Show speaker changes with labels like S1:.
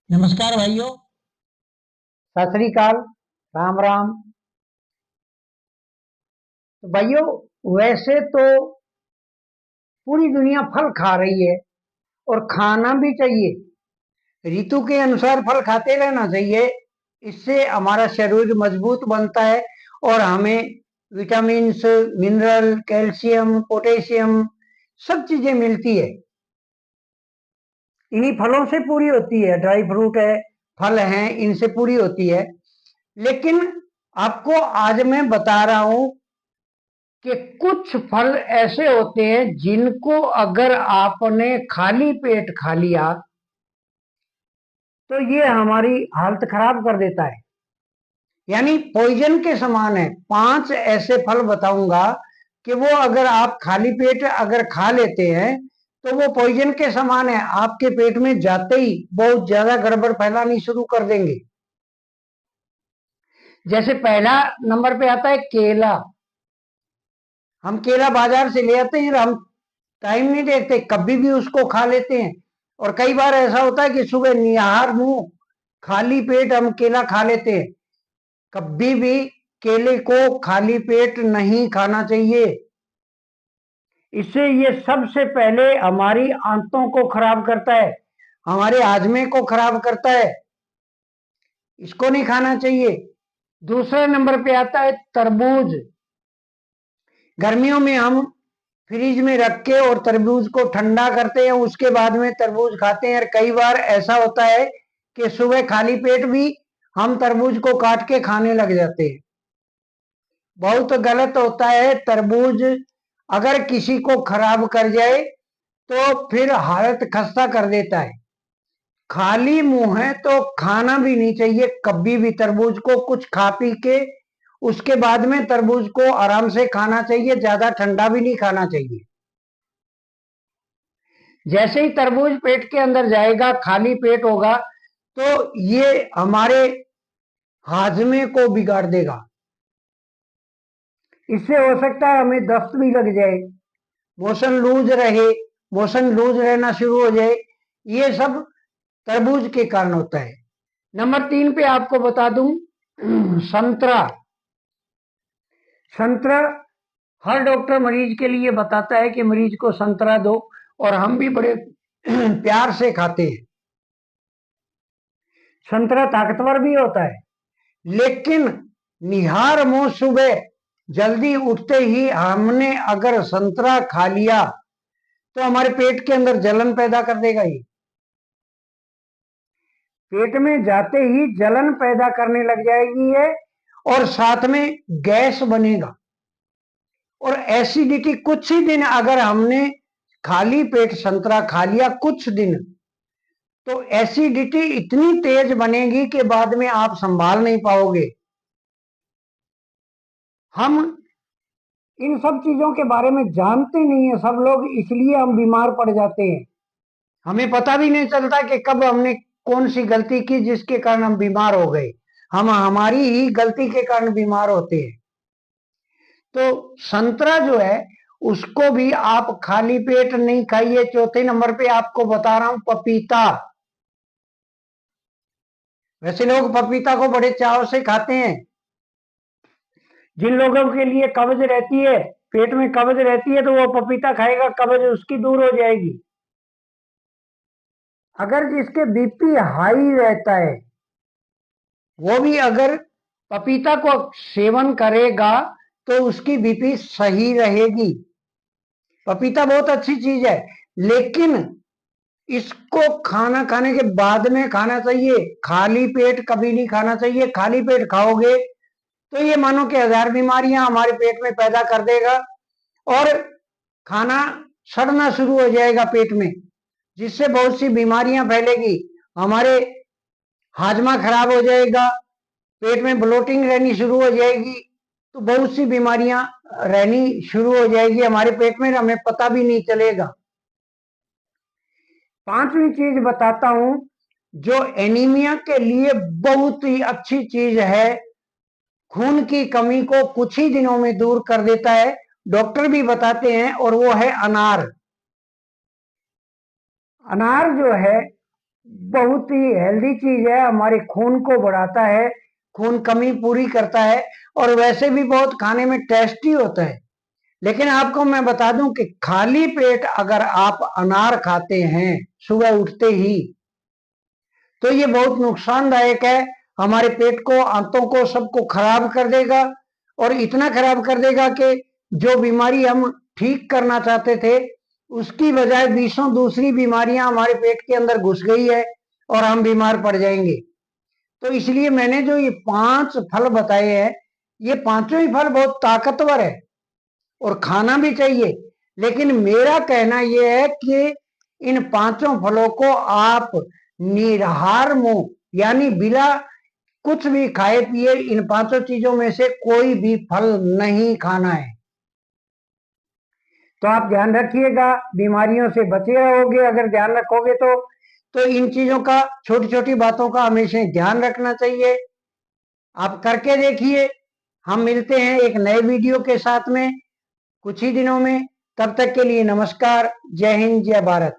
S1: नमस्कार भाइयों।
S2: सत श्री अकाल। राम राम। तो भाइयों, वैसे तो पूरी दुनिया फल खा रही है और खाना भी चाहिए। ऋतु के अनुसार फल खाते रहना चाहिए। इससे हमारा शरीर मजबूत बनता है और हमें विटामिन्स, मिनरल, कैल्शियम, पोटेशियम सब चीजें मिलती है। इन्हीं फलों से पूरी होती है। ड्राई फ्रूट है, फल हैं, इनसे पूरी होती है। लेकिन आपको आज मैं बता रहा हूं कि कुछ फल ऐसे होते हैं जिनको अगर आपने खाली पेट खा लिया तो ये हमारी हालत खराब कर देता है, यानी पॉइजन के समान है। 5 ऐसे फल बताऊंगा कि वो अगर आप खाली पेट अगर खा लेते हैं तो वो पॉइजन के समान है। आपके पेट में जाते ही बहुत ज्यादा गड़बड़ फैलानी शुरू कर देंगे। जैसे पहला नंबर पे आता है केला। हम केला बाजार से ले आते हैं और हम टाइम नहीं देखते, कभी भी उसको खा लेते हैं। और कई बार ऐसा होता है कि सुबह निहार मुंह खाली पेट हम केला खा लेते हैं। कभी भी केले को खाली पेट नहीं खाना चाहिए। इससे ये सबसे पहले हमारी आंतों को खराब करता है, हमारे हाजमे को खराब करता है। इसको नहीं खाना चाहिए। दूसरे नंबर पे आता है तरबूज। गर्मियों में हम फ्रिज में रख के और तरबूज को ठंडा करते हैं, उसके बाद में तरबूज खाते हैं। और कई बार ऐसा होता है कि सुबह खाली पेट भी हम तरबूज को काट के खाने लग जाते हैं। बहुत गलत होता है। तरबूज अगर किसी को खराब कर जाए तो फिर हालत खस्ता कर देता है। खाली मुंह है तो खाना भी नहीं चाहिए कभी भी। तरबूज को कुछ खा पी के उसके बाद में तरबूज को आराम से खाना चाहिए, ज्यादा ठंडा भी नहीं खाना चाहिए। जैसे ही तरबूज पेट के अंदर जाएगा, खाली पेट होगा, तो ये हमारे हाजमे को बिगाड़ देगा। इससे हो सकता है हमें दस्त भी लग जाए, मोशन लूज रहे, मोशन लूज रहना शुरू हो जाए। ये सब तरबूज के कारण होता है। नंबर 3 पे आपको बता दूं, संतरा। संतरा हर डॉक्टर मरीज के लिए बताता है कि मरीज को संतरा दो, और हम भी बड़े प्यार से खाते हैं। संतरा ताकतवर भी होता है, लेकिन निहार मुंह सुबह जल्दी उठते ही हमने अगर संतरा खा लिया तो हमारे पेट के अंदर जलन पैदा कर देगा। ये पेट में जाते ही जलन पैदा करने लग जाएगी है, और साथ में गैस बनेगा और एसिडिटी। कुछ ही दिन अगर हमने खाली पेट संतरा खा लिया कुछ दिन, तो एसिडिटी इतनी तेज बनेगी कि बाद में आप संभाल नहीं पाओगे। हम इन सब चीजों के बारे में जानते नहीं है सब लोग, इसलिए हम बीमार पड़ जाते हैं। हमें पता भी नहीं चलता कि कब हमने कौन सी गलती की जिसके कारण हम बीमार हो गए। हम हमारी ही गलती के कारण बीमार होते हैं। तो संतरा जो है उसको भी आप खाली पेट नहीं खाइए। चौथे नंबर पे आपको बता रहा हूं पपीता। वैसे लोग पपीता को बड़े चाव से खाते हैं। जिन लोगों के लिए कब्ज रहती है, पेट में कब्ज रहती है, तो वो पपीता खाएगा, कब्ज उसकी दूर हो जाएगी। अगर जिसके बीपी हाई रहता है वो भी अगर पपीता को सेवन करेगा तो उसकी बीपी सही रहेगी। पपीता बहुत अच्छी चीज है, लेकिन इसको खाना खाने के बाद में खाना चाहिए। खाली पेट कभी नहीं खाना चाहिए। खाली पेट खाओगे तो ये मानो कि 1000 बीमारियां हमारे पेट में पैदा कर देगा, और खाना सड़ना शुरू हो जाएगा पेट में, जिससे बहुत सी बीमारियां फैलेगी। हमारे हाजमा खराब हो जाएगा, पेट में ब्लोटिंग रहनी शुरू हो जाएगी, तो बहुत सी बीमारियां रहनी शुरू हो जाएगी हमारे पेट में, हमें पता भी नहीं चलेगा। पांचवी चीज बताता हूं जो एनीमिया के लिए बहुत ही अच्छी चीज है, खून की कमी को कुछ ही दिनों में दूर कर देता है, डॉक्टर भी बताते हैं, और वो है अनार। अनार जो है बहुत ही हेल्दी चीज है, हमारे खून को बढ़ाता है, खून कमी पूरी करता है, और वैसे भी बहुत खाने में टेस्टी होता है। लेकिन आपको मैं बता दूं कि खाली पेट अगर आप अनार खाते हैं सुबह उठते ही, तो ये बहुत नुकसानदायक है। हमारे पेट को, आंतों को, सबको खराब कर देगा, और इतना खराब कर देगा कि जो बीमारी हम ठीक करना चाहते थे, उसकी बजाय बीसों दूसरी बीमारियां हमारे पेट के अंदर घुस गई है, और हम बीमार पड़ जाएंगे। तो इसलिए मैंने जो ये 5 फल बताए हैं, ये पांचों ही फल बहुत ताकतवर है और खाना भी चाहिए। लेकिन मेरा कहना यह है कि इन पांचों फलों को आप निराहार मुंह, यानी बिना कुछ भी खाए पिए, इन पांचों चीजों में से कोई भी फल नहीं खाना है। तो आप ध्यान रखिएगा, बीमारियों से बचे रहोगे अगर ध्यान रखोगे तो इन चीजों का, छोटी छोटी बातों का हमेशा ध्यान रखना चाहिए। आप करके देखिए। हम मिलते हैं एक नए वीडियो के साथ में कुछ ही दिनों में। तब तक के लिए नमस्कार। जय हिंद, जय भारत।